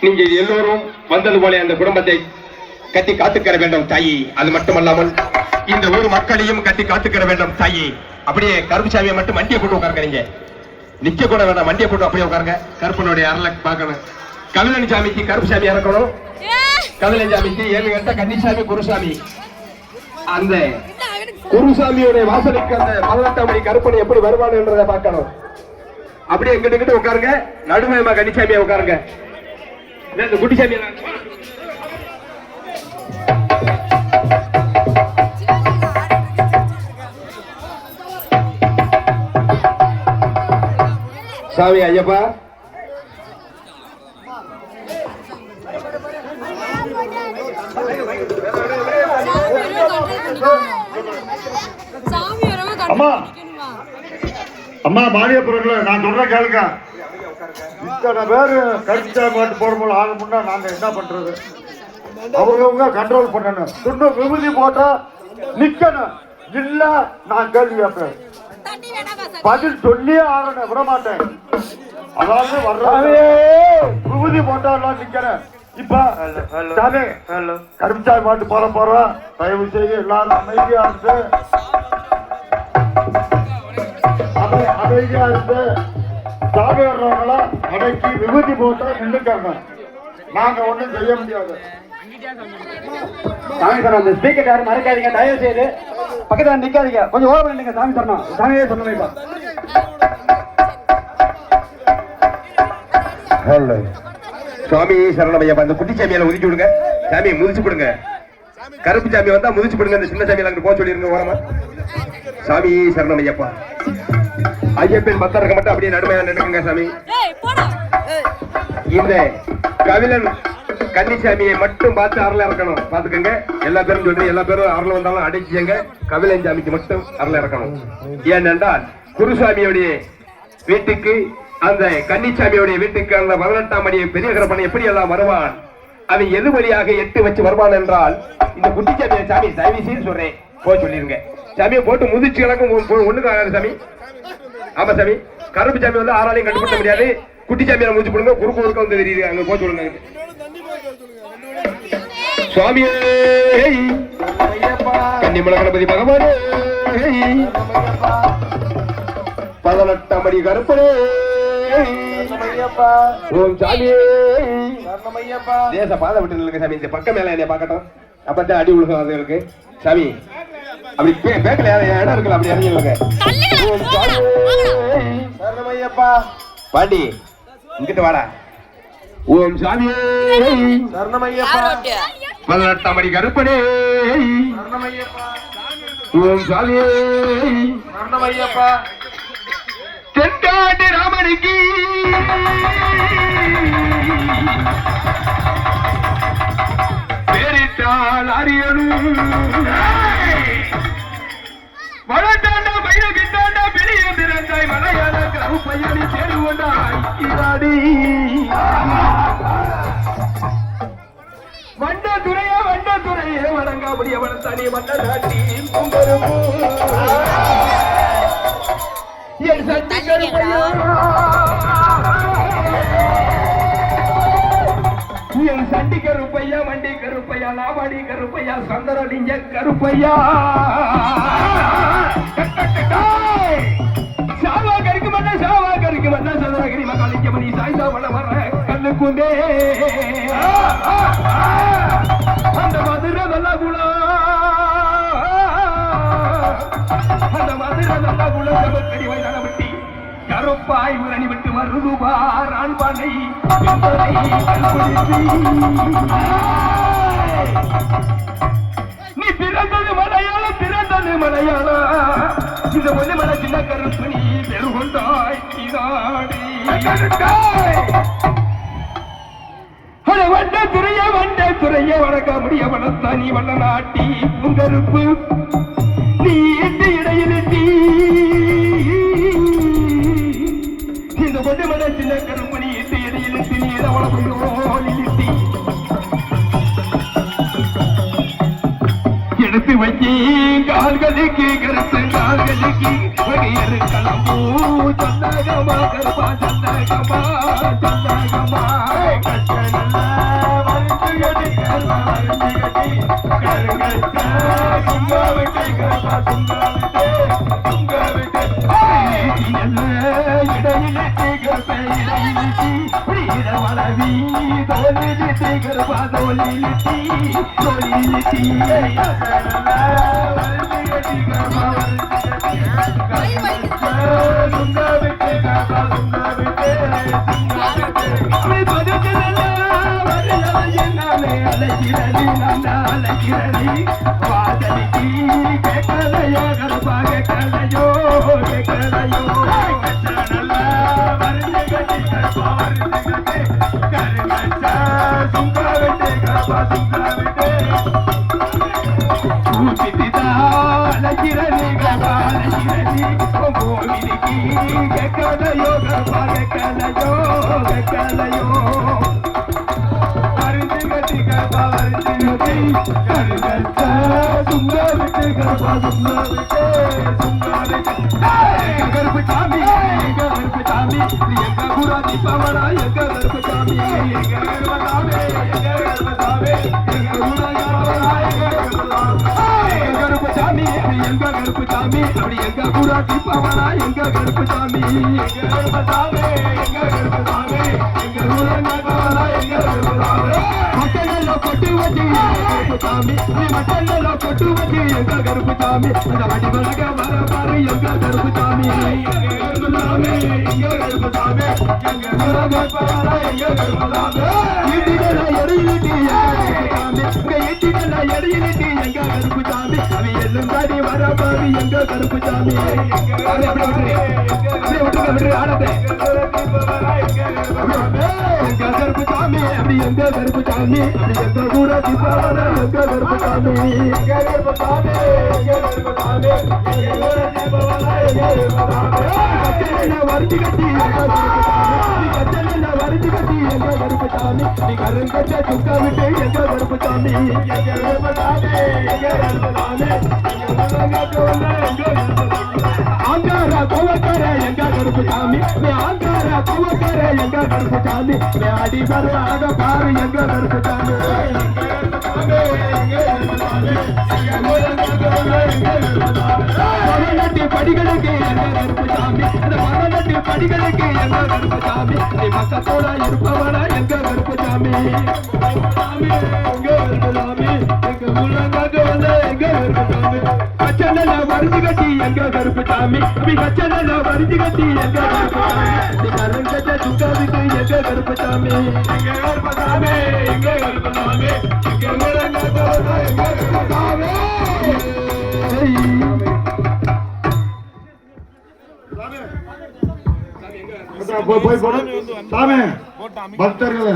நீங்கள் எல்லோரும் வந்தது போல அந்த குடும்பத்தை கட்டி காத்துக்கிற வேண்டும் தாயி. அது மட்டுமல்லாமல் இந்த ஊர் மக்களையும் கட்டி காத்துக்கிற வேண்டும் தாயி. அப்படியே கருப்புசாமியை மட்டும் மண்டியை போட்டு உட்காருங்க. நிக்க கூட வேண்டாம், மண்டியை போட்டு அப்படியே உட்காருங்க. கருப்பனுடைய அருளை பார்க்கணும். கவிழன் சாமிக்கு கருப்புசாமி இறக்கணும். கவிழன் சாமிக்கு 7 கட்ட கன்னிசாமி குருசாமி. அந்த குருசாமியுடைய வாசலுக்கு அந்த 18ஆம் படி கருப்பனை எப்படி வருவான் என்றதை பார்க்கணும். அப்படியே எங்கிட்ட உட்காருங்க. நடுமையமா கன்னிசாமியா உட்காருங்க. குட்டிசாமி சாமி ஐயப்பா அம்மா அம்மா மாரியப்புறங்கள நான் சொல்றேன் கேளுங்க. இத்தனை பேரு கருத்தா மாட்டு போடும்போது ஆக முன்னா நாங்க என்ன பண்றது? அவங்க கண்ட்ரோல் பண்ணணும். இன்னும் விபூதி போட்டா நிக்கணும். இல்ல நான் கேள்வி கேட்பேன், பதில் சொல்லியே ஆகணும், விட மாட்டேன். அதாவது வர்றாங்க விபூதி போட்டா எல்லாம் நிக்கிறேன். இப்ப சாமி கருப்புச்சாய் மாட்டு போற போறோம். தயவு செய்து எல்லாரும் அமைதியா இருந்து அமைதியா இருந்து சாமி வர்றவங்களா அடக்கி விபூதி போட்டா நின்றுக்காங்க. நாங்க ஒண்ணும் செய்ய முடியாது. சாமி சார் அந்த ஸ்பீக்கர் யாரும் மறைக்காதீங்க, தயவு செய்து பக்கத்துல நிக்காதீங்க, கொஞ்சம் ஓரம் இல்லைங்க. சாமி தரணும், சாமியே சொல்லணும். சுவாமி சரணமையா அந்த குட்டி சாமியால உதிச்சு விடுங்க. சாமியை முதிச்சு விடுங்க. கருப்பு சாமி வந்தா முதிச்சு விடுங்க. அந்த சின்ன சாமியில அங்க போக சொல்லிருங்க ஓரமா. சாமி சரணமையப்பா. ஐயப்பன் பக்தருக்கு மட்டும் அப்படியே நடுமையா நினைக்குங்க சாமி. இந்த கவிழன் கன்னிசாமியை மட்டும் பார்த்து அருள இறக்கணும். பாத்துக்கங்க, எல்லா பேரும் சொல்றீங்க, எல்லா பேரும் அருள் வந்தாலும் அடைச்சிங்க. கவிழன் சாமிக்கு மட்டும் அருள இறக்கணும். ஏனென்றால் குருசாமியுடைய வீட்டுக்கு அந்த கன்னிசாமியுடைய வீட்டுக்கு அந்த 18ஆம் படி பெரிய கருப்பனை எப்படி எல்லாம் வருவான், அவன் எது வழியாக 8 வச்சு வருவான் என்றால் இந்த குட்டிச்சாமியை சாமி தயவு செய்து சொல்றேன் போய் சொல்லிருங்க. சாமியை போட்டு முதிச்சு கிடக்கும் ஒண்ணுக்கு ஆகாது சாமி. ஆமா சாமி, கருப்பு சாமி வந்து ஆறாலையும் கண்டுபிடிக்க முடியாது. குட்டி சாமியை முடிச்சு போடுங்க. குறுக்கு குறுக்க வந்து தெரியுது, அங்க போய் சொல்லுங்க. சுவாமியே கன்னிமல கணபதி பகவானே 18ஆம் படி கருப்பனே ஓம் சாமியே தேச பாதை விட்டு நில்லுங்க சாமி. இந்த பக்கம் மேல என்னைய பார்க்கட்டும், அப்பதான் அடி உழுகும் அதுகளுக்கு. சாமி அப்படி பேக்கல இடம் இருக்குல்ல, அப்படி இறங்கிடுங்க. ஓம் சாமியப்பா பாண்டி இங்கிட்டு வாடா. ஓம் சாமியே சரணமையப்பா 18ஆம் படி கருப்பனே ஓம் சாமியே சரணமையப்பா. தென்காட்டு ராமனுக்கு பேரிட்டால் அறியணும். வளர்த்தாண்டா பயிரகிட்டாண்டா பெரிய பிறந்தாய் மலையாள கருப்பையடி தேடுவதாடி வண்ட துறையே வணங்காபடிய வளர்த்தானே வண்ண நாட்டி என் சட்டி கருப்பையா என் சண்டி கருப்பையா மண்டி கருப்பையா லாவாடி கருப்பையா சந்தரடிஞ்ச கருப்பையா சாவா கருக்கு மண்ண சந்தரகிரி மகாலிக்க மணி சாய்ந்தா வள வர கண்ணுக்குண்டே அந்த மதுரை நல்ல குலா அந்த மதுரை நல்ல குலம் கபக்கடி வயதான விட்டி கருப்பாய் உரணி விட்டு மருதுபார் ஆண்பானை நீ பிறந்தது மலையாள இந்த ஒன்று மலை சின்ன கருப்பு நீ பெருகொண்டாய் வண்ட துறையே வணக்க முடிய வளர்த்தா நீ வண்ண நாட்டி உங்கருப்பு நீ எந்த இடையிலிட்டி இந்த ஒன்று மலை சின்ன கருப்பு நீ எந்த இடையிலிட்டி நீ வளர்ந்து எடுத்து வச்சி கால்களுக்கு கருத்து கால்களுக்கு வகையறு கலம்பூ சந்தகமா கருப்பா சந்தகமா சந்தகமா கச்சனல்ல வருந்து கட்டி கருப்பா வருந்து கட்டி கருங்கச்ச சுங்கவிட்டு கருப்பா சுங்கவிட்டு சுங்கவிட்டு இடையிலிட்டு கருப்பை இடையிலிட்டி புரியிட வளவி தோலிலிட்டு கருப்பா தோலிலிட்டி தோலிலிட்டி வருந்து கட்டி கருப்பா வருந்து கட்டி கருங்கச்ச சுங்கவிட்டு கருப்பா சுங்கவிட்டு சுங்கவிட்டு அலைகிறடி நான் அலைகிறடி வாதலிக்கு கேட்கலையோ கருப்பா கேட்கலையோ கேட்கலையோ நல்ல வருந்து கட்டி கருப்பா வருந்து கட்டி கருங்கச்ச சுங்க விட்டு கருப்பா சுங்க விட்டு கூட்டிட்டுதா அலைகிறடி கருப்பா அலைகிறடி கோவிலுக்கு கேட்கலையோ கருப்பா கேட்கலையோ கேட்கலையோ கருப்பா வருந்து கட்டி கருங்கச்ச சுங்க விட்டு கருப்பா சுங்க விட்டு சுங்க விட்டு கருப்பு சாமி எங்க கருப்பு சாமி எங்க குரா தீபாவளா எங்க கருப்பு சாமி எங்க கருப்பு சாமி எங்க கருப்பு சாமி எங்க குரா யாவளா எங்க கருப்பு சாமி எங்க கருப்பு சாமி அப்படி எங்க குரா தீபாவளா எங்க கருப்பு சாமி எங்க கருப்பு சாமி எங்க கருப்பு சாமி எங்க குரா யாவளா எங்க கருப்பு சாமி கொட்டு வச்சு சாமி மட்டல்ல கொட்டு வச்சு எங்க கருப்பு சாமி அந்த வடி வழக்க வர பாரு எங்க கருப்பு சாமி எங்க கருப்பு சாமி எங்க கருப்பு சாமி எங்க கருப்பா எங்க கருப்பு சாமி ஈட்டிகள எடையிலிட்டி சாமி இங்க ஈட்டிகள எடையிலிட்டி எங்க கருப்பு சாமி அவி எல்லும் தாடி வர பாரு எங்க கருப்பு சாமி அப்படியே விட்டு ஆடத்தை எங்க கருப்பு சாமி அப்படி எங்க கருப்பு சாமி எங்க கூட தீபாவளி எங்க கருப்பு சாமி எங்க கருப்பு சாமி எங்க கருப்பு சாமி எங்க கூட தீபாவளி எங்க கருப்பு சாமி கச்சனையில வரிஞ்சு கட்டி எங்க கருப்பு சாமி கச்சனையில வரிஞ்சு கட்டி எங்க கருப்பு சாமி நீ கருங்கச்ச சுக்க விட்டு எங்க கருப்பு சாமி எங்க கருப்பு சாமி எங்க கருப்பு சாமி ஆங்கார கோவக்கார எங்க கருப்பு சாமி ஆங்கார கோவக்கார எங்க கருப்பு சாமி அடி வர ஆக பாரு எங்க கருப்பு சாமி மரணட்டி படிகளுக்கு எங்க கருப்பு சாமி அந்த மரணட்டி படிகளுக்கு எங்க கருப்பு சாமி நீ மக்கத்தோட இருப்பவனா எங்க கருப்பு சாமி எங்க கருப்பு சாமி எங்க முள்ளங்காக வந்த எங்க கருப்பு சாமி கச்சனையில வரிஞ்சு கட்டி எங்க கருப்பு சாமி கச்சனையில வரிஞ்சு கட்டி எங்க கருப்பு சாமி நீ கருங்கச்ச சுங்க விட்டு எங்க கருப்பு சாமி எங்க கருப்பு சாமி எங்க கருப்பு சாமி எங்க முள்ளங்காக வந்த எங்க கருப்பு சாமி போய் சாமி பக்தர்களே